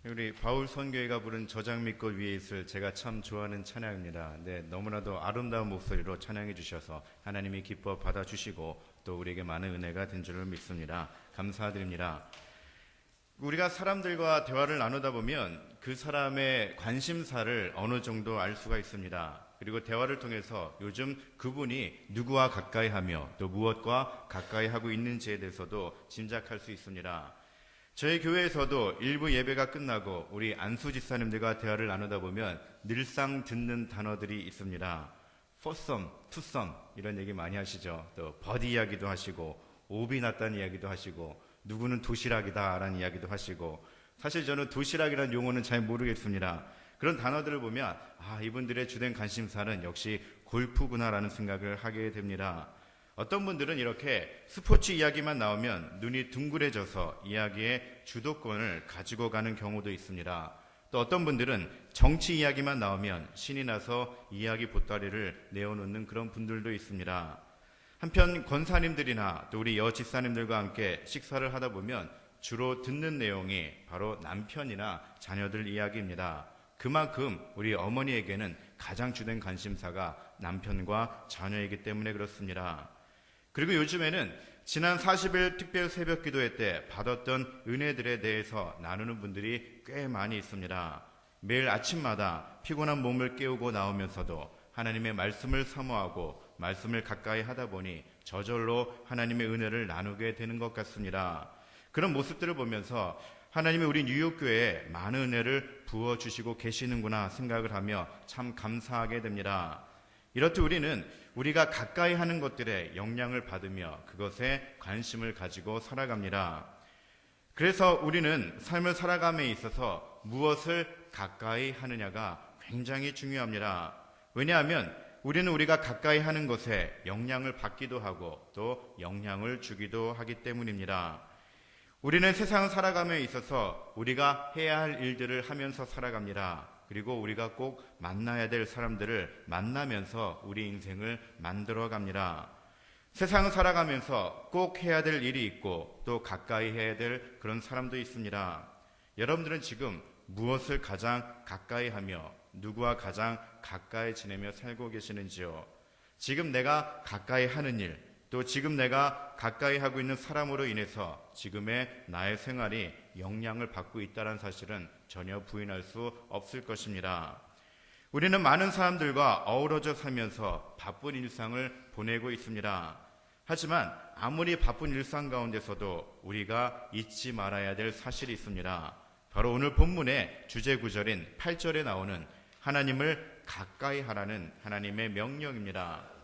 우리 바울 선교회가 부른 저장 밑꽃 위에 있을 제가 참 좋아하는 찬양입니다. 네, 너무나도 아름다운 목소리로 찬양해 주셔서 하나님이 기뻐 받아주시고 또 우리에게 많은 은혜가 된 줄을 믿습니다. 감사드립니다. 우리가 사람들과 대화를 나누다 보면 그 사람의 관심사를 어느 정도 알 수가 있습니다. 그리고 대화를 통해서 요즘 그분이 누구와 가까이 하며 또 무엇과 가까이 하고 있는지에 대해서도 짐작할 수 있습니다. 저희 교회에서도 일부 예배가 끝나고 우리 안수 집사님들과 대화를 나누다 보면 늘상 듣는 단어들이 있습니다. 포썸, 투썸 이런 얘기 많이 하시죠. 또 버디 이야기도 하시고 오비 났다는 이야기도 하시고 누구는 도시락이다 라는 이야기도 하시고, 사실 저는 도시락이라는 용어는 잘 모르겠습니다. 그런 단어들을 보면 이분들의 주된 관심사는 역시 골프구나 라는 생각을 하게 됩니다. 어떤 분들은 이렇게 스포츠 이야기만 나오면 눈이 둥그레져서 이야기의 주도권을 가지고 가는 경우도 있습니다. 또 어떤 분들은 정치 이야기만 나오면 신이 나서 이야기 보따리를 내어놓는 그런 분들도 있습니다. 한편 권사님들이나 또 우리 여집사님들과 함께 식사를 하다 보면 주로 듣는 내용이 바로 남편이나 자녀들 이야기입니다. 그만큼 우리 어머니에게는 가장 주된 관심사가 남편과 자녀이기 때문에 그렇습니다. 그리고 요즘에는 지난 40일 특별 새벽 기도회 때 받았던 은혜들에 대해서 나누는 분들이 꽤 많이 있습니다. 매일 아침마다 피곤한 몸을 깨우고 나오면서도 하나님의 말씀을 사모하고 말씀을 가까이 하다 보니 저절로 하나님의 은혜를 나누게 되는 것 같습니다. 그런 모습들을 보면서 하나님이 우리 뉴욕교회에 많은 은혜를 부어주시고 계시는구나 생각을 하며 참 감사하게 됩니다. 이렇듯 우리는 우리가 가까이 하는 것들에 영향을 받으며 그것에 관심을 가지고 살아갑니다. 그래서 우리는 삶을 살아감에 있어서 무엇을 가까이 하느냐가 굉장히 중요합니다. 왜냐하면 우리는 우리가 가까이 하는 것에 영향을 받기도 하고 또 영향을 주기도 하기 때문입니다. 우리는 세상을 살아감에 있어서 우리가 해야 할 일들을 하면서 살아갑니다. 그리고 우리가 꼭 만나야 될 사람들을 만나면서 우리 인생을 만들어 갑니다. 세상을 살아가면서 꼭 해야 될 일이 있고 또 가까이 해야 될 그런 사람도 있습니다. 여러분들은 지금 무엇을 가장 가까이 하며 누구와 가장 가까이 지내며 살고 계시는지요? 지금 내가 가까이 하는 일, 또 지금 내가 가까이 하고 있는 사람으로 인해서 지금의 나의 생활이 영향을 받고 있다는 사실은 전혀 부인할 수 없을 것입니다. 우리는 많은 사람들과 어우러져 살면서 바쁜 일상을 보내고 있습니다. 하지만 아무리 바쁜 일상 가운데서도 우리가 잊지 말아야 될 사실이 있습니다. 바로 오늘 본문의 주제 구절인 8절에 나오는 하나님을 가까이 하라는 하나님의 명령입니다.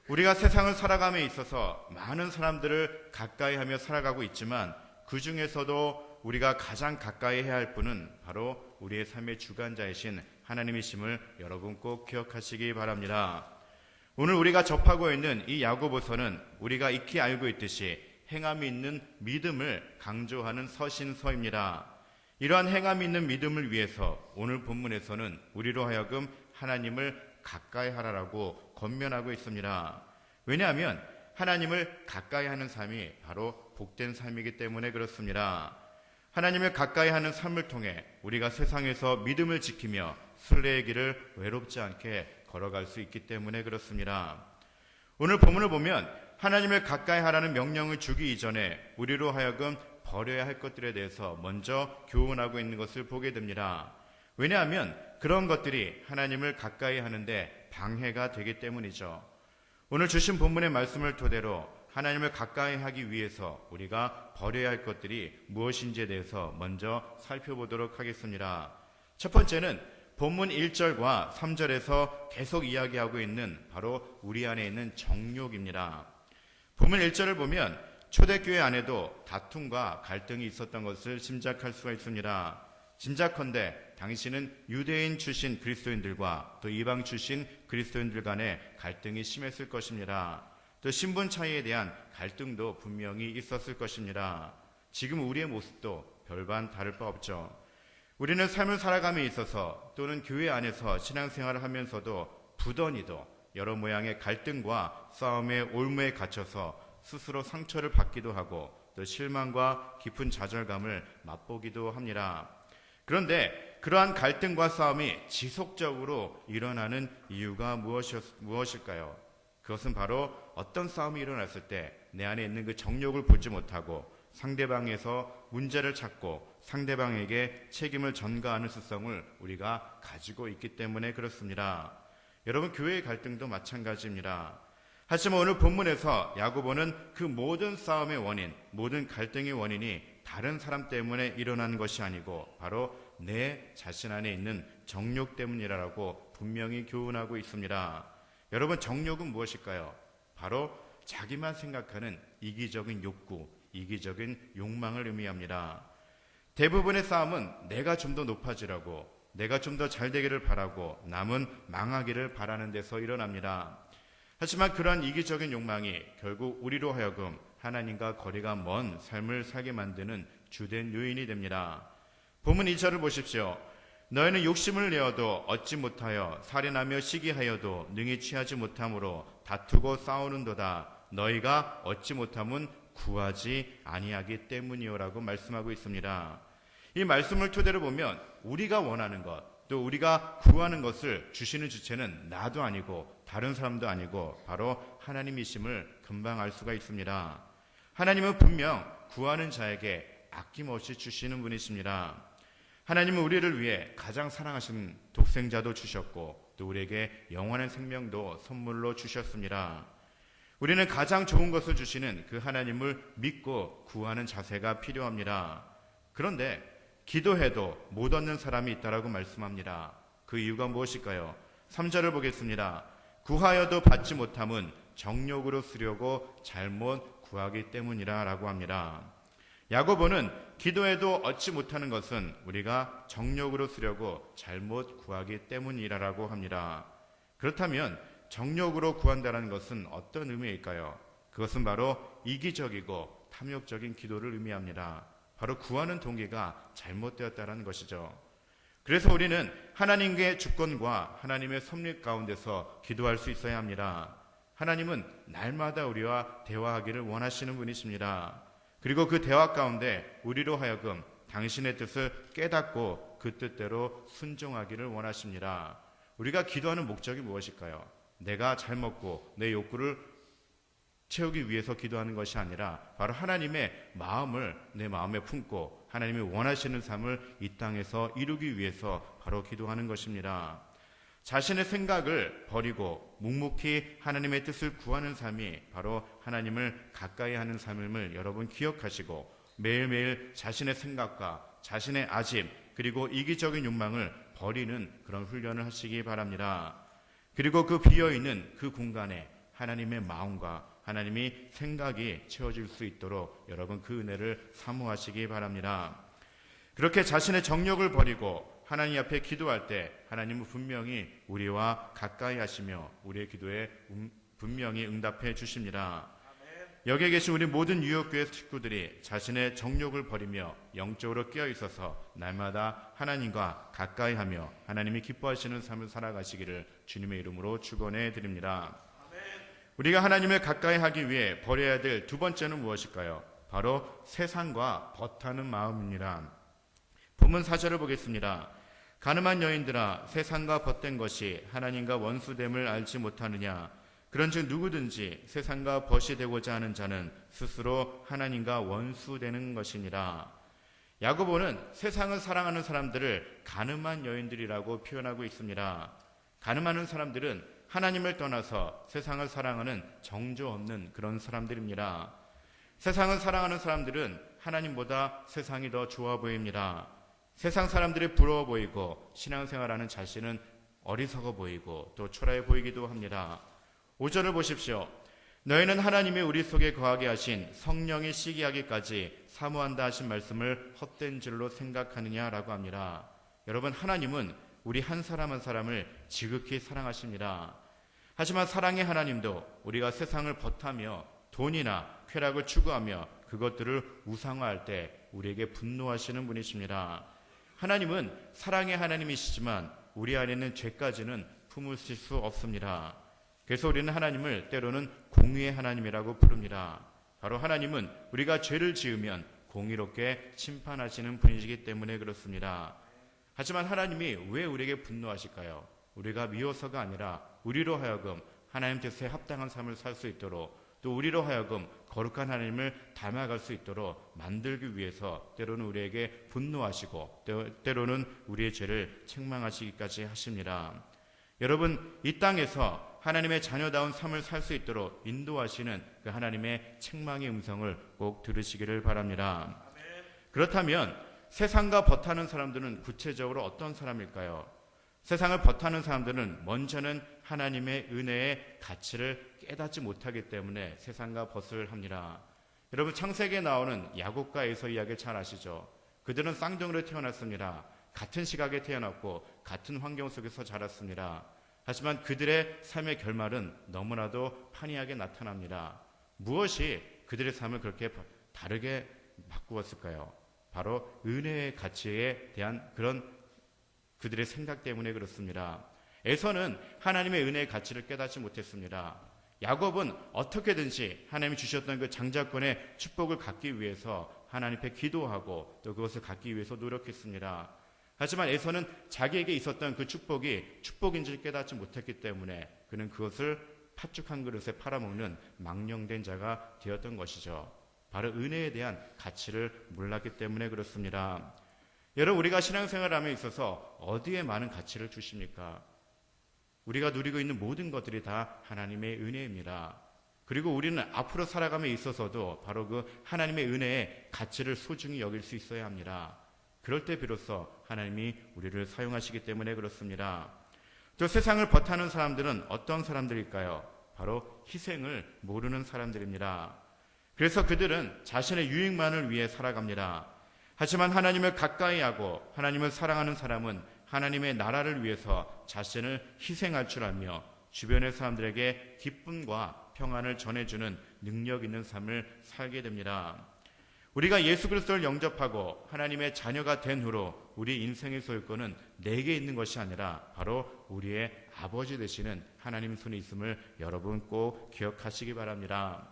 우리가 세상을 살아감에 있어서 많은 사람들을 가까이 하며 살아가고 있지만 그 중에서도 우리가 가장 가까이 해야 할 분은 바로 우리의 삶의 주관자이신 하나님이심을 여러분 꼭 기억하시기 바랍니다. 오늘 우리가 접하고 있는 이 야고보서는 우리가 익히 알고 있듯이 행함이 있는 믿음을 강조하는 서신서입니다. 이러한 행함이 있는 믿음을 위해서 오늘 본문에서는 우리로 하여금 하나님을 가까이 하라라고 권면하고 있습니다. 왜냐하면 하나님을 가까이 하는 삶이 바로 복된 삶이기 때문에 그렇습니다. 하나님을 가까이 하는 삶을 통해 우리가 세상에서 믿음을 지키며 순례의 길을 외롭지 않게 걸어갈 수 있기 때문에 그렇습니다. 오늘 본문을 보면 하나님을 가까이 하라는 명령을 주기 이전에 우리로 하여금 버려야 할 것들에 대해서 먼저 교훈하고 있는 것을 보게 됩니다. 왜냐하면 그런 것들이 하나님을 가까이 하는데 방해가 되기 때문이죠. 오늘 주신 본문의 말씀을 토대로 하나님을 가까이 하기 위해서 우리가 버려야 할 것들이 무엇인지에 대해서 먼저 살펴보도록 하겠습니다. 첫 번째는 본문 1절과 3절에서 계속 이야기하고 있는 바로 우리 안에 있는 정욕입니다. 본문 1절을 보면 초대교회 안에도 다툼과 갈등이 있었던 것을 짐작할 수가 있습니다. 짐작컨대 당시는 유대인 출신 그리스도인들과 또 이방 출신 그리스도인들 간의 갈등이 심했을 것입니다. 또 신분 차이에 대한 갈등도 분명히 있었을 것입니다. 지금 우리의 모습도 별반 다를 바 없죠. 우리는 삶을 살아감에 있어서 또는 교회 안에서 신앙생활을 하면서도 부던히도 여러 모양의 갈등과 싸움의 올무에 갇혀서 스스로 상처를 받기도 하고 또 실망과 깊은 좌절감을 맛보기도 합니다. 그런데 그러한 갈등과 싸움이 지속적으로 일어나는 이유가 무엇일까요? 그것은 바로 어떤 싸움이 일어났을 때 내 안에 있는 그 정욕을 보지 못하고 상대방에서 문제를 찾고 상대방에게 책임을 전가하는 습성을 우리가 가지고 있기 때문에 그렇습니다. 여러분, 교회의 갈등도 마찬가지입니다. 하지만 오늘 본문에서 야고보는 그 모든 싸움의 원인, 모든 갈등의 원인이 다른 사람 때문에 일어나는 것이 아니고 바로 내 자신 안에 있는 정욕 때문이라고 분명히 교훈하고 있습니다. 여러분, 정욕은 무엇일까요? 바로 자기만 생각하는 이기적인 욕구, 이기적인 욕망을 의미합니다. 대부분의 싸움은 내가 좀 더 높아지라고, 내가 좀 더 잘 되기를 바라고 남은 망하기를 바라는 데서 일어납니다. 하지만 그러한 이기적인 욕망이 결국 우리로 하여금 하나님과 거리가 먼 삶을 살게 만드는 주된 요인이 됩니다. 본문 2절을 보십시오. 너희는 욕심을 내어도 얻지 못하여 살인하며 시기하여도 능히 취하지 못함으로 다투고 싸우는도다. 너희가 얻지 못함은 구하지 아니하기 때문이요라고 말씀하고 있습니다. 이 말씀을 토대로 보면 우리가 원하는 것, 또 우리가 구하는 것을 주시는 주체는 나도 아니고 다른 사람도 아니고 바로 하나님이심을 금방 알 수가 있습니다. 하나님은 분명 구하는 자에게 아낌없이 주시는 분이십니다. 하나님은 우리를 위해 가장 사랑하신 독생자도 주셨고 또 우리에게 영원한 생명도 선물로 주셨습니다. 우리는 가장 좋은 것을 주시는 그 하나님을 믿고 구하는 자세가 필요합니다. 그런데 기도해도 못 얻는 사람이 있다라고 말씀합니다. 그 이유가 무엇일까요? 3절을 보겠습니다. 구하여도 받지 못함은 정욕으로 쓰려고 잘못 구하기 때문이라 라고 합니다. 야고보는 기도해도 얻지 못하는 것은 우리가 정욕으로 쓰려고 잘못 구하기 때문이라고 합니다. 그렇다면 정욕으로 구한다는 것은 어떤 의미일까요? 그것은 바로 이기적이고 탐욕적인 기도를 의미합니다. 바로 구하는 동기가 잘못되었다는 것이죠. 그래서 우리는 하나님의 주권과 하나님의 섭리 가운데서 기도할 수 있어야 합니다. 하나님은 날마다 우리와 대화하기를 원하시는 분이십니다. 그리고 그 대화 가운데 우리로 하여금 당신의 뜻을 깨닫고 그 뜻대로 순종하기를 원하십니다. 우리가 기도하는 목적이 무엇일까요? 내가 잘 먹고 내 욕구를 채우기 위해서 기도하는 것이 아니라 바로 하나님의 마음을 내 마음에 품고 하나님이 원하시는 삶을 이 땅에서 이루기 위해서 바로 기도하는 것입니다. 자신의 생각을 버리고 묵묵히 하나님의 뜻을 구하는 삶이 바로 하나님을 가까이 하는 삶임을 여러분 기억하시고 매일매일 자신의 생각과 자신의 아집 그리고 이기적인 욕망을 버리는 그런 훈련을 하시기 바랍니다. 그리고 그 비어있는 그 공간에 하나님의 마음과 하나님이 생각이 채워질 수 있도록 여러분 그 은혜를 사모하시기 바랍니다. 그렇게 자신의 정욕을 버리고 하나님 앞에 기도할 때 하나님은 분명히 우리와 가까이 하시며 우리의 기도에 분명히 응답해 주십니다. 여기에 계신 우리 모든 뉴욕교회 식구들이 자신의 정욕을 버리며 영적으로 깨어 있어서 날마다 하나님과 가까이 하며 하나님이 기뻐하시는 삶을 살아가시기를 주님의 이름으로 축원해 드립니다. 우리가 하나님을 가까이 하기 위해 버려야 될 두 번째는 무엇일까요? 바로 세상과 벗하는 마음입니다. 본문 4절을 보겠습니다. 가늠한 여인들아 세상과 벗된 것이 하나님과 원수됨을 알지 못하느냐? 그런즉 누구든지 세상과 벗이 되고자 하는 자는 스스로 하나님과 원수되는 것이니라. 야고보는 세상을 사랑하는 사람들을 가늠한 여인들이라고 표현하고 있습니다. 가늠하는 사람들은 하나님을 떠나서 세상을 사랑하는 정조 없는 그런 사람들입니다. 세상을 사랑하는 사람들은 하나님보다 세상이 더 좋아 보입니다. 세상 사람들이 부러워 보이고 신앙생활하는 자신은 어리석어 보이고 또 초라해 보이기도 합니다. 5절을 보십시오. 너희는 하나님이 우리 속에 거하게 하신 성령이 시기하기까지 사모한다 하신 말씀을 헛된 줄로 생각하느냐라고 합니다. 여러분, 하나님은 우리 한 사람 한 사람을 지극히 사랑하십니다. 하지만 사랑의 하나님도 우리가 세상을 벗하며 돈이나 쾌락을 추구하며 그것들을 우상화할 때 우리에게 분노하시는 분이십니다. 하나님은 사랑의 하나님이시지만 우리 안에 있는 죄까지는 품으실 수 없습니다. 그래서 우리는 하나님을 때로는 공의의 하나님이라고 부릅니다. 바로 하나님은 우리가 죄를 지으면 공의롭게 심판하시는 분이시기 때문에 그렇습니다. 하지만 하나님이 왜 우리에게 분노하실까요? 우리가 미워서가 아니라 우리로 하여금 하나님 뜻에 합당한 삶을 살 수 있도록, 또 우리로 하여금 거룩한 하나님을 닮아갈 수 있도록 만들기 위해서 때로는 우리에게 분노하시고 때로는 우리의 죄를 책망하시기까지 하십니다. 여러분, 이 땅에서 하나님의 자녀다운 삶을 살 수 있도록 인도하시는 그 하나님의 책망의 음성을 꼭 들으시기를 바랍니다. 그렇다면 세상과 버타는 사람들은 구체적으로 어떤 사람일까요? 세상을 버타는 사람들은 먼저는 하나님의 은혜의 가치를 깨닫지 못하기 때문에 세상과 벗을 합니다. 여러분, 창세기에 나오는 야곱과 에서 이야기를 잘 아시죠? 그들은 쌍둥이로 태어났습니다. 같은 시각에 태어났고 같은 환경 속에서 자랐습니다. 하지만 그들의 삶의 결말은 너무나도 판이하게 나타납니다. 무엇이 그들의 삶을 그렇게 다르게 바꾸었을까요? 바로 은혜의 가치에 대한 그런 그들의 생각 때문에 그렇습니다. 에서는 하나님의 은혜의 가치를 깨닫지 못했습니다. 야곱은 어떻게든지 하나님이 주셨던 그 장자권의 축복을 갖기 위해서 하나님 앞에 기도하고 또 그것을 갖기 위해서 노력했습니다. 하지만 에서는 자기에게 있었던 그 축복이 축복인지를 깨닫지 못했기 때문에 그는 그것을 팥죽 한 그릇에 팔아먹는 망령된 자가 되었던 것이죠. 바로 은혜에 대한 가치를 몰랐기 때문에 그렇습니다. 여러분, 우리가 신앙생활을 함에 있어서 어디에 많은 가치를 주십니까? 우리가 누리고 있는 모든 것들이 다 하나님의 은혜입니다. 그리고 우리는 앞으로 살아감에 있어서도 바로 그 하나님의 은혜의 가치를 소중히 여길 수 있어야 합니다. 그럴 때 비로소 하나님이 우리를 사용하시기 때문에 그렇습니다. 또 세상을 버타는 사람들은 어떤 사람들일까요? 바로 희생을 모르는 사람들입니다. 그래서 그들은 자신의 유익만을 위해 살아갑니다. 하지만 하나님을 가까이 하고 하나님을 사랑하는 사람은 하나님의 나라를 위해서 자신을 희생할 줄 알며 주변의 사람들에게 기쁨과 평안을 전해주는 능력 있는 삶을 살게 됩니다. 우리가 예수 그리스도를 영접하고 하나님의 자녀가 된 후로 우리 인생의 소유권은 내게 있는 것이 아니라 바로 우리의 아버지 되시는 하나님 손에 있음을 여러분 꼭 기억하시기 바랍니다.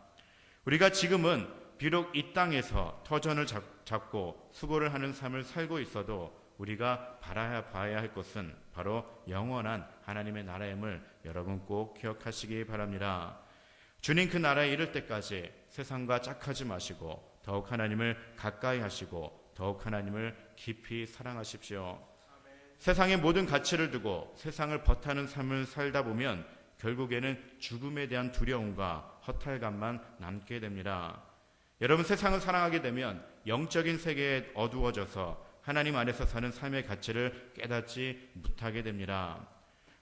우리가 지금은 비록 이 땅에서 터전을 잡고 수고를 하는 삶을 살고 있어도 우리가 바라봐야 할 것은 바로 영원한 하나님의 나라임을 여러분 꼭 기억하시기 바랍니다. 주님 그 나라에 이를 때까지 세상과 짝하지 마시고 더욱 하나님을 가까이 하시고 더욱 하나님을 깊이 사랑하십시오. 세상의 모든 가치를 두고 세상을 버타는 삶을 살다 보면 결국에는 죽음에 대한 두려움과 허탈감만 남게 됩니다. 여러분, 세상을 사랑하게 되면 영적인 세계에 어두워져서 하나님 안에서 사는 삶의 가치를 깨닫지 못하게 됩니다.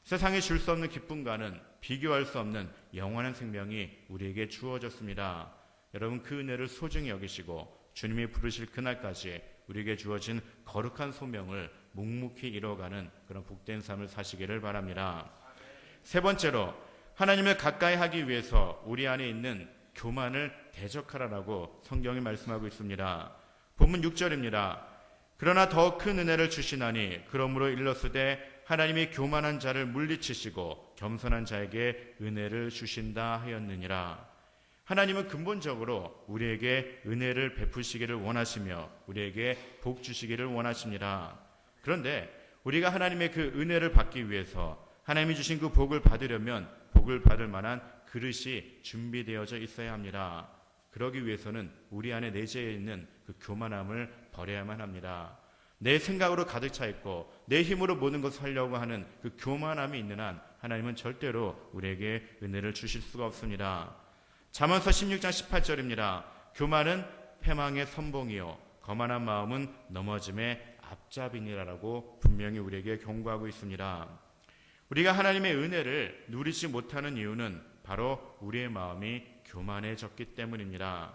세상에 줄 수 없는 기쁨과는 비교할 수 없는 영원한 생명이 우리에게 주어졌습니다. 여러분, 그 은혜를 소중히 여기시고 주님이 부르실 그날까지 우리에게 주어진 거룩한 소명을 묵묵히 이뤄가는 그런 복된 삶을 사시기를 바랍니다. 세 번째로, 하나님을 가까이 하기 위해서 우리 안에 있는 교만을 대적하라라고 성경이 말씀하고 있습니다. 본문 6절입니다. 그러나 더 큰 은혜를 주시나니 그러므로 일렀으되 하나님이 교만한 자를 물리치시고 겸손한 자에게 은혜를 주신다 하였느니라. 하나님은 근본적으로 우리에게 은혜를 베푸시기를 원하시며 우리에게 복 주시기를 원하십니다. 그런데 우리가 하나님의 그 은혜를 받기 위해서 하나님이 주신 그 복을 받으려면 복을 받을 만한 그릇이 준비되어져 있어야 합니다. 그러기 위해서는 우리 안에 내재해 있는 그 교만함을 버려야만 합니다. 내 생각으로 가득 차 있고 내 힘으로 모든 것을 하려고 하는 그 교만함이 있는 한 하나님은 절대로 우리에게 은혜를 주실 수가 없습니다. 잠언서 16장 18절입니다. 교만은 패망의 선봉이요 거만한 마음은 넘어짐의 앞잡이니라라고 분명히 우리에게 경고하고 있습니다. 우리가 하나님의 은혜를 누리지 못하는 이유는 바로 우리의 마음이 교만해졌기 때문입니다.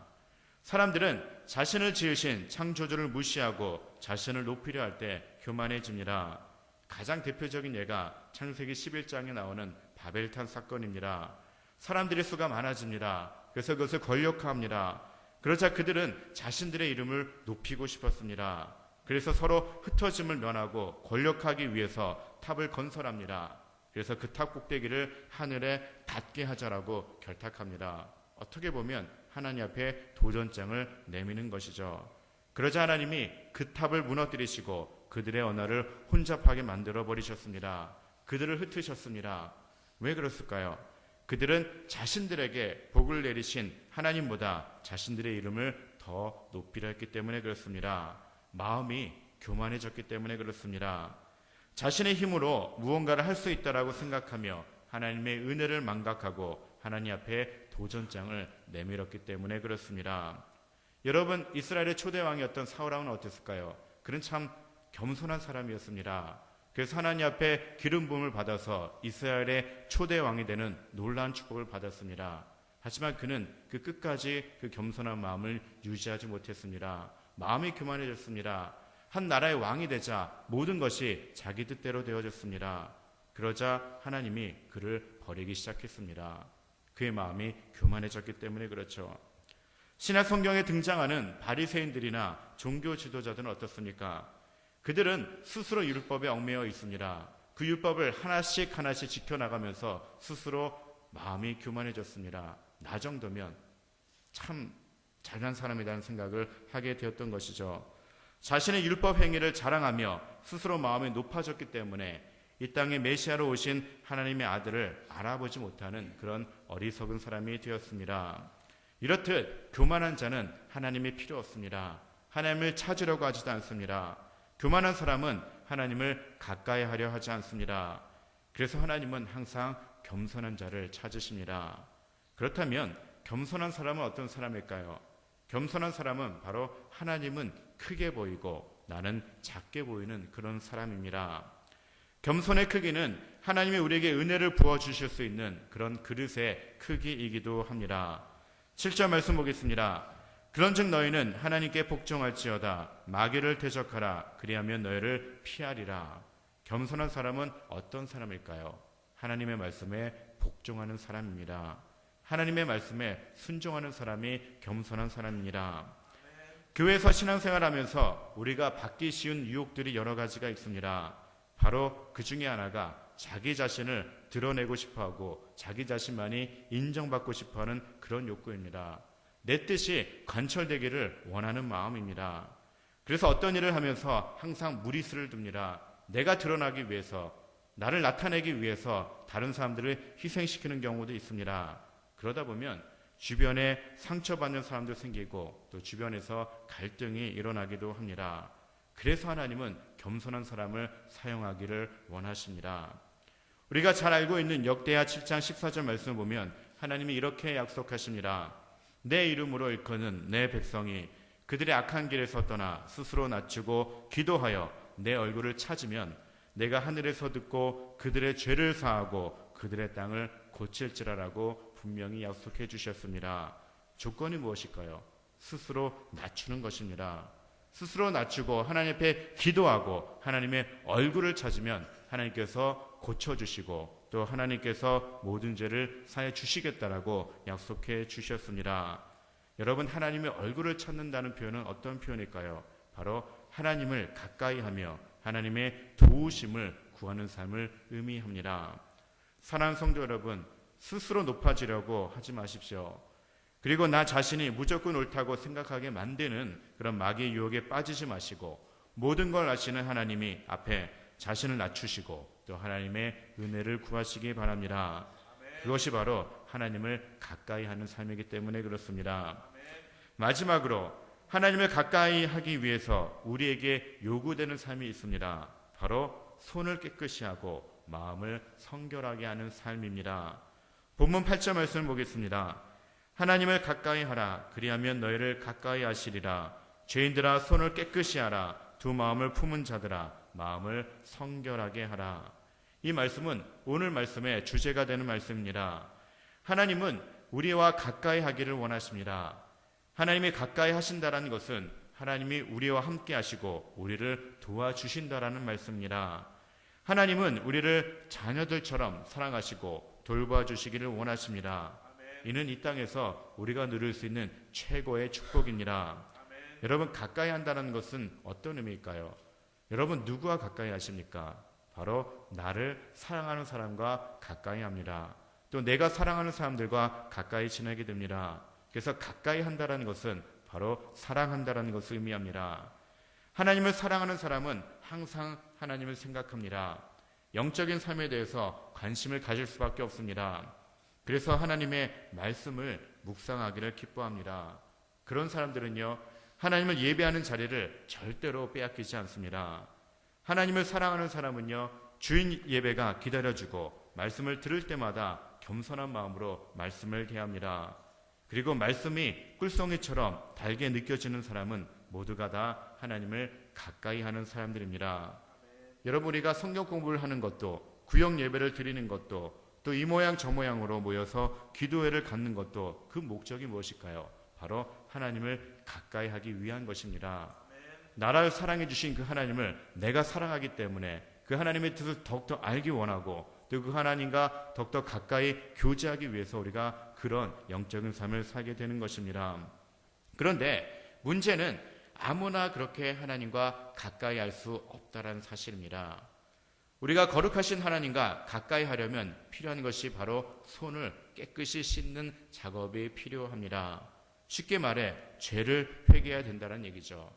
사람들은 자신을 지으신 창조주를 무시하고 자신을 높이려 할 때 교만해집니다. 가장 대표적인 예가 창세기 11장에 나오는 바벨탑 사건입니다. 사람들의 수가 많아집니다. 그래서 그것을 권력화합니다. 그러자 그들은 자신들의 이름을 높이고 싶었습니다. 그래서 서로 흩어짐을 면하고 권력하기 위해서 탑을 건설합니다. 그래서 그 탑 꼭대기를 하늘에 닿게 하자라고 결탁합니다. 어떻게 보면 하나님 앞에 도전장을 내미는 것이죠. 그러자 하나님이 그 탑을 무너뜨리시고 그들의 언어를 혼잡하게 만들어 버리셨습니다. 그들을 흩으셨습니다. 왜 그랬을까요? 그들은 자신들에게 복을 내리신 하나님보다 자신들의 이름을 더 높이려 했기 때문에 그렇습니다. 마음이 교만해졌기 때문에 그렇습니다. 자신의 힘으로 무언가를 할 수 있다라고 생각하며 하나님의 은혜를 망각하고 하나님 앞에 도전장을 내밀었기 때문에 그렇습니다. 여러분, 이스라엘의 초대왕이었던 사울왕은 어땠을까요? 그는 참 겸손한 사람이었습니다. 그래서 하나님 앞에 기름 부음을 받아서 이스라엘의 초대왕이 되는 놀라운 축복을 받았습니다. 하지만 그는 그 끝까지 그 겸손한 마음을 유지하지 못했습니다. 마음이 교만해졌습니다. 한 나라의 왕이 되자 모든 것이 자기 뜻대로 되어졌습니다. 그러자 하나님이 그를 버리기 시작했습니다. 그의 마음이 교만해졌기 때문에 그렇죠. 신약 성경에 등장하는 바리새인들이나 종교 지도자들은 어떻습니까? 그들은 스스로 율법에 얽매여 있습니다. 그 율법을 하나씩 지켜나가면서 스스로 마음이 교만해졌습니다. 나 정도면 참 잘난 사람이라는 생각을 하게 되었던 것이죠. 자신의 율법 행위를 자랑하며 스스로 마음이 높아졌기 때문에 이 땅에 메시아로 오신 하나님의 아들을 알아보지 못하는 그런 어리석은 사람이 되었습니다. 이렇듯 교만한 자는 하나님이 필요 없습니다. 하나님을 찾으려고 하지도 않습니다. 교만한 사람은 하나님을 가까이 하려 하지 않습니다. 그래서 하나님은 항상 겸손한 자를 찾으십니다. 그렇다면 겸손한 사람은 어떤 사람일까요? 겸손한 사람은 바로 하나님은 크게 보이고 나는 작게 보이는 그런 사람입니다. 겸손의 크기는 하나님이 우리에게 은혜를 부어주실 수 있는 그런 그릇의 크기이기도 합니다. 7절 말씀 보겠습니다. 그런즉 너희는 하나님께 복종할지어다. 마귀를 대적하라. 그리하면 너희를 피하리라. 겸손한 사람은 어떤 사람일까요? 하나님의 말씀에 복종하는 사람입니다. 하나님의 말씀에 순종하는 사람이 겸손한 사람입니다. 교회에서 신앙생활하면서 우리가 받기 쉬운 유혹들이 여러 가지가 있습니다. 바로 그 중에 하나가 자기 자신을 드러내고 싶어하고 자기 자신만이 인정받고 싶어하는 그런 욕구입니다. 내 뜻이 관철되기를 원하는 마음입니다. 그래서 어떤 일을 하면서 항상 무리수를 둡니다. 내가 드러나기 위해서, 나를 나타내기 위해서 다른 사람들을 희생시키는 경우도 있습니다. 그러다 보면 주변에 상처받는 사람도 생기고 또 주변에서 갈등이 일어나기도 합니다. 그래서 하나님은 겸손한 사람을 사용하기를 원하십니다. 우리가 잘 알고 있는 역대하 7장 14절 말씀을 보면 하나님이 이렇게 약속하십니다. 내 이름으로 일컫는 내 백성이 그들의 악한 길에서 떠나 스스로 낮추고 기도하여 내 얼굴을 찾으면 내가 하늘에서 듣고 그들의 죄를 사하고 그들의 땅을 고칠지라라고 분명히 약속해 주셨습니다. 조건이 무엇일까요? 스스로 낮추는 것입니다. 스스로 낮추고 하나님 앞에 기도하고 하나님의 얼굴을 찾으면 하나님께서 고쳐주시고 또 하나님께서 모든 죄를 사해 주시겠다라고 약속해 주셨습니다. 여러분, 하나님의 얼굴을 찾는다는 표현은 어떤 표현일까요? 바로 하나님을 가까이 하며 하나님의 도우심을 구하는 삶을 의미합니다. 사랑하는 성도 여러분, 스스로 높아지려고 하지 마십시오. 그리고 나 자신이 무조건 옳다고 생각하게 만드는 그런 마귀의 유혹에 빠지지 마시고 모든 걸 아시는 하나님이 앞에 자신을 낮추시고 또 하나님의 은혜를 구하시기 바랍니다. 그것이 바로 하나님을 가까이 하는 삶이기 때문에 그렇습니다. 마지막으로 하나님을 가까이 하기 위해서 우리에게 요구되는 삶이 있습니다. 바로 손을 깨끗이 하고 마음을 성결하게 하는 삶입니다. 본문 8절 말씀을 보겠습니다. 하나님을 가까이 하라. 그리하면 너희를 가까이 하시리라. 죄인들아 손을 깨끗이 하라. 두 마음을 품은 자들아 마음을 성결하게 하라. 이 말씀은 오늘 말씀의 주제가 되는 말씀입니다. 하나님은 우리와 가까이 하기를 원하십니다. 하나님이 가까이 하신다라는 것은 하나님이 우리와 함께 하시고 우리를 도와주신다라는 말씀입니다. 하나님은 우리를 자녀들처럼 사랑하시고 돌봐주시기를 원하십니다. 이는 이 땅에서 우리가 누릴 수 있는 최고의 축복입니다. 여러분, 가까이 한다는 것은 어떤 의미일까요? 여러분, 누구와 가까이 하십니까? 바로 나를 사랑하는 사람과 가까이 합니다. 또 내가 사랑하는 사람들과 가까이 지내게 됩니다. 그래서 가까이 한다는 것은 바로 사랑한다는 것을 의미합니다. 하나님을 사랑하는 사람은 항상 하나님을 생각합니다. 영적인 삶에 대해서 관심을 가질 수밖에 없습니다. 그래서 하나님의 말씀을 묵상하기를 기뻐합니다. 그런 사람들은요, 하나님을 예배하는 자리를 절대로 빼앗기지 않습니다. 하나님을 사랑하는 사람은요, 주인 예배가 기다려주고 말씀을 들을 때마다 겸손한 마음으로 말씀을 대합니다. 그리고 말씀이 꿀송이처럼 달게 느껴지는 사람은 모두가 다 하나님을 가까이 하는 사람들입니다. 여러분, 우리가 성경 공부를 하는 것도, 구역 예배를 드리는 것도, 또 이 모양 저 모양으로 모여서 기도회를 갖는 것도 그 목적이 무엇일까요? 바로 하나님을 가까이 하기 위한 것입니다. 나를 사랑해 주신 그 하나님을 내가 사랑하기 때문에 그 하나님의 뜻을 더욱더 알기 원하고, 또 그 하나님과 더욱더 가까이 교제하기 위해서 우리가 그런 영적인 삶을 살게 되는 것입니다. 그런데 문제는 아무나 그렇게 하나님과 가까이 할 수 없다는 사실입니다. 우리가 거룩하신 하나님과 가까이 하려면 필요한 것이 바로 손을 깨끗이 씻는 작업이 필요합니다. 쉽게 말해 죄를 회개해야 된다는 얘기죠.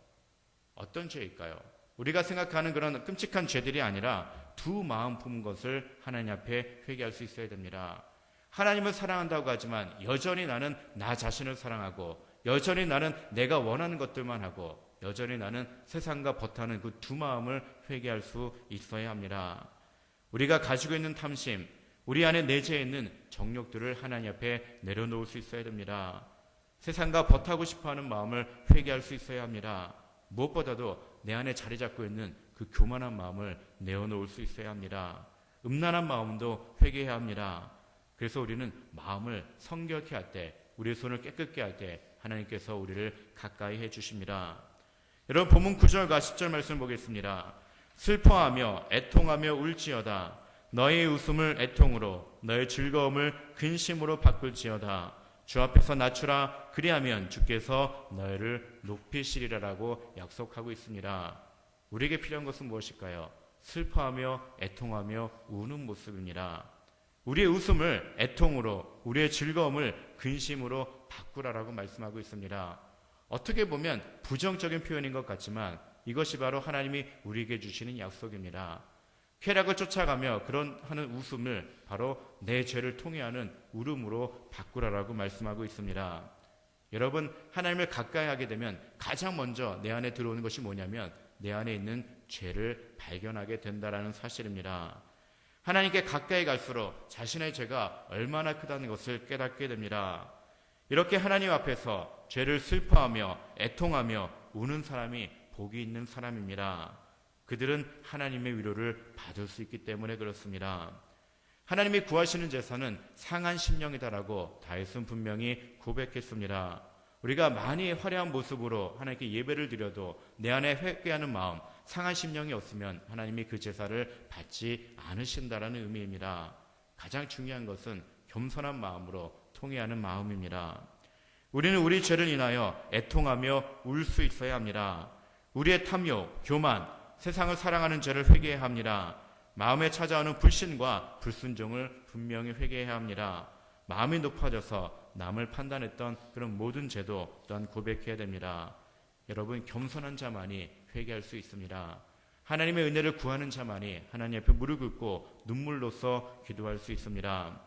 어떤 죄일까요? 우리가 생각하는 그런 끔찍한 죄들이 아니라 두 마음 품은 것을 하나님 앞에 회개할 수 있어야 됩니다. 하나님을 사랑한다고 하지만 여전히 나는 나 자신을 사랑하고, 여전히 나는 내가 원하는 것들만 하고, 여전히 나는 세상과 버타는 그 두 마음을 회개할 수 있어야 합니다. 우리가 가지고 있는 탐심, 우리 안에 내재해 있는 정욕들을 하나님 앞에 내려놓을 수 있어야 됩니다. 세상과 버타고 싶어하는 마음을 회개할 수 있어야 합니다. 무엇보다도 내 안에 자리 잡고 있는 그 교만한 마음을 내어놓을 수 있어야 합니다. 음란한 마음도 회개해야 합니다. 그래서 우리는 마음을 성결케 할 때, 우리의 손을 깨끗게 할 때 하나님께서 우리를 가까이 해주십니다. 여러분, 본문 9절과 10절 말씀을 보겠습니다. 슬퍼하며 애통하며 울지어다. 너의 웃음을 애통으로, 너의 즐거움을 근심으로 바꿀지어다. 주 앞에서 낮추라. 그리하면 주께서 너희를 높이시리라라고 약속하고 있습니다. 우리에게 필요한 것은 무엇일까요? 슬퍼하며 애통하며 우는 모습입니다. 우리의 웃음을 애통으로, 우리의 즐거움을 근심으로 바꾸라라고 말씀하고 있습니다. 어떻게 보면 부정적인 표현인 것 같지만 이것이 바로 하나님이 우리에게 주시는 약속입니다. 쾌락을 쫓아가며 그런 하는 웃음을 바로 내 죄를 통해하는 울음으로 바꾸라라고 말씀하고 있습니다. 여러분, 하나님을 가까이 하게 되면 가장 먼저 내 안에 들어오는 것이 뭐냐면 내 안에 있는 죄를 발견하게 된다라는 사실입니다. 하나님께 가까이 갈수록 자신의 죄가 얼마나 크다는 것을 깨닫게 됩니다. 이렇게 하나님 앞에서 죄를 슬퍼하며 애통하며 우는 사람이 복이 있는 사람입니다. 그들은 하나님의 위로를 받을 수 있기 때문에 그렇습니다. 하나님이 구하시는 제사는 상한 심령이다라고 다윗은 분명히 고백했습니다. 우리가 많이 화려한 모습으로 하나님께 예배를 드려도 내 안에 회개하는 마음, 상한 심령이 없으면 하나님이 그 제사를 받지 않으신다라는 의미입니다. 가장 중요한 것은 겸손한 마음으로 통회하는 마음입니다. 우리는 우리 죄를 인하여 애통하며 울 수 있어야 합니다. 우리의 탐욕, 교만, 세상을 사랑하는 죄를 회개해야 합니다. 마음에 찾아오는 불신과 불순종을 분명히 회개해야 합니다. 마음이 높아져서 남을 판단했던 그런 모든 죄도 또한 고백해야 됩니다. 여러분, 겸손한 자만이 회개할 수 있습니다. 하나님의 은혜를 구하는 자만이 하나님 앞에 무릎 꿇고 눈물로써 기도할 수 있습니다.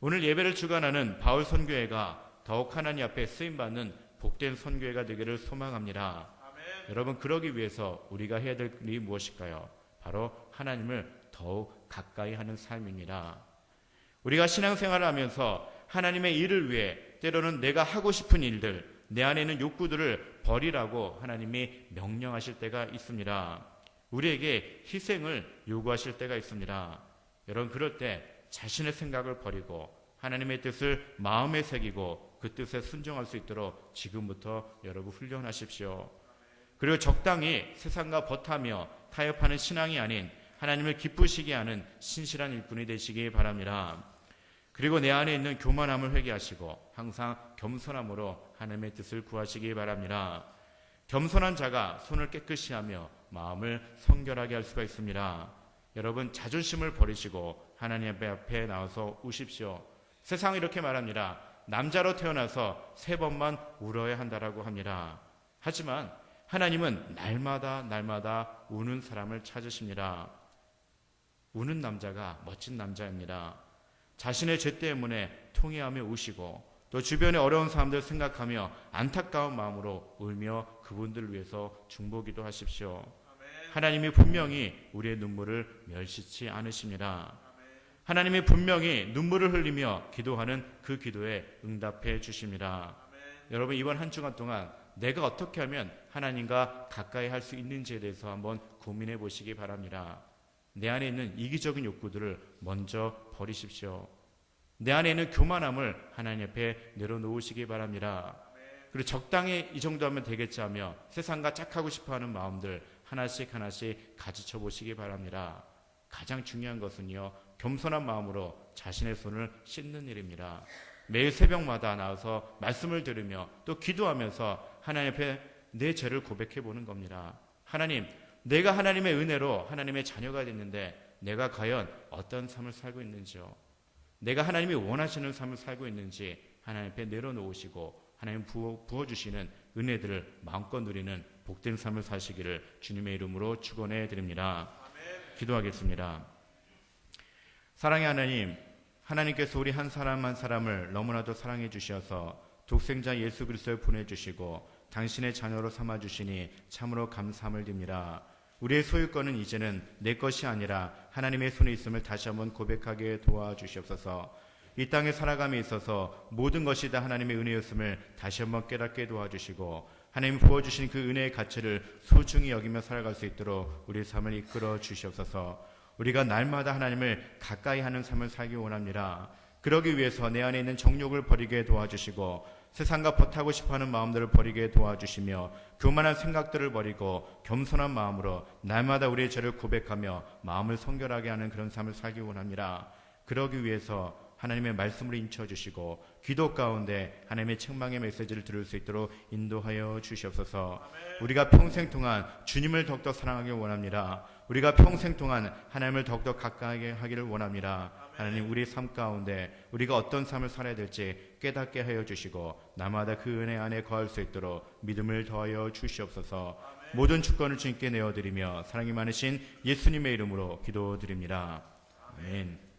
오늘 예배를 주관하는 바울 선교회가 더욱 하나님 앞에 쓰임받는 복된 선교회가 되기를 소망합니다. 아멘. 여러분, 그러기 위해서 우리가 해야 될 일이 무엇일까요? 바로 하나님을 더욱 가까이 하는 삶입니다. 우리가 신앙생활을 하면서 하나님의 일을 위해 때로는 내가 하고 싶은 일들, 내 안에 있는 욕구들을 버리라고 하나님이 명령하실 때가 있습니다. 우리에게 희생을 요구하실 때가 있습니다. 여러분, 그럴 때 자신의 생각을 버리고 하나님의 뜻을 마음에 새기고 그 뜻에 순종할 수 있도록 지금부터 여러분 훈련하십시오. 그리고 적당히 세상과 버타며 타협하는 신앙이 아닌 하나님을 기쁘시게 하는 신실한 일꾼이 되시기 바랍니다. 그리고 내 안에 있는 교만함을 회개하시고 항상 겸손함으로 하나님의 뜻을 구하시기 바랍니다. 겸손한 자가 손을 깨끗이 하며 마음을 성결하게 할 수가 있습니다. 여러분, 자존심을 버리시고 하나님 앞에 나와서 우십시오. 세상은 이렇게 말합니다. 남자로 태어나서 3번만 울어야 한다라고 합니다. 하지만 하나님은 날마다 우는 사람을 찾으십니다. 우는 남자가 멋진 남자입니다. 자신의 죄 때문에 통회하며 우시고 또 주변의 어려운 사람들 생각하며 안타까운 마음으로 울며 그분들을 위해서 중보기도 하십시오. 하나님이 분명히 우리의 눈물을 멸시치 않으십니다. 하나님이 분명히 눈물을 흘리며 기도하는 그 기도에 응답해 주십니다. 여러분, 이번 한 주간 동안 내가 어떻게 하면 하나님과 가까이 할 수 있는지에 대해서 한번 고민해 보시기 바랍니다. 내 안에 있는 이기적인 욕구들을 먼저 버리십시오. 내 안에 있는 교만함을 하나님 앞에 내려놓으시기 바랍니다. 그리고 적당히 이 정도 하면 되겠지 하며 세상과 짝하고 싶어하는 마음들 하나씩 가지쳐 보시기 바랍니다. 가장 중요한 것은요, 겸손한 마음으로 자신의 손을 씻는 일입니다. 매일 새벽마다 나와서 말씀을 들으며 또 기도하면서 하나님 앞에 내 죄를 고백해 보는 겁니다. 하나님, 내가 하나님의 은혜로 하나님의 자녀가 됐는데 내가 과연 어떤 삶을 살고 있는지요? 내가 하나님이 원하시는 삶을 살고 있는지 하나님 앞에 내려놓으시고 하나님 부어주시는 은혜들을 마음껏 누리는 복된 삶을 사시기를 주님의 이름으로 축원해 드립니다. 기도하겠습니다. 사랑의 하나님, 하나님께서 우리 한 사람 한 사람을 너무나도 사랑해 주셔서 독생자 예수 그리스도를 보내주시고 당신의 자녀로 삼아주시니 참으로 감사함을 드립니다. 우리의 소유권은 이제는 내 것이 아니라 하나님의 손에 있음을 다시 한번 고백하게 도와주시옵소서. 이 땅에 살아감에 있어서 모든 것이 다 하나님의 은혜였음을 다시 한번 깨닫게 도와주시고 하나님 부어주신 그 은혜의 가치를 소중히 여기며 살아갈 수 있도록 우리의 삶을 이끌어 주시옵소서. 우리가 날마다 하나님을 가까이 하는 삶을 살기 원합니다. 그러기 위해서 내 안에 있는 정욕을 버리게 도와주시고 세상과 버타고 싶어하는 마음들을 버리게 도와주시며 교만한 생각들을 버리고 겸손한 마음으로 날마다 우리의 죄를 고백하며 마음을 성결하게 하는 그런 삶을 살기 원합니다. 그러기 위해서 하나님의 말씀을 인쳐주시고 기도 가운데 하나님의 책망의 메시지를 들을 수 있도록 인도하여 주시옵소서. 우리가 평생 동안 주님을 더욱더 사랑하길 원합니다. 우리가 평생 동안 하나님을 더욱더 가까이 하기를 원합니다. 하나님, 우리 삶 가운데 우리가 어떤 삶을 살아야 될지 깨닫게 하여 주시고 날마다 그 은혜 안에 거할 수 있도록 믿음을 더하여 주시옵소서. 모든 주권을 주님께 내어드리며 사랑이 많으신 예수님의 이름으로 기도드립니다. 아멘.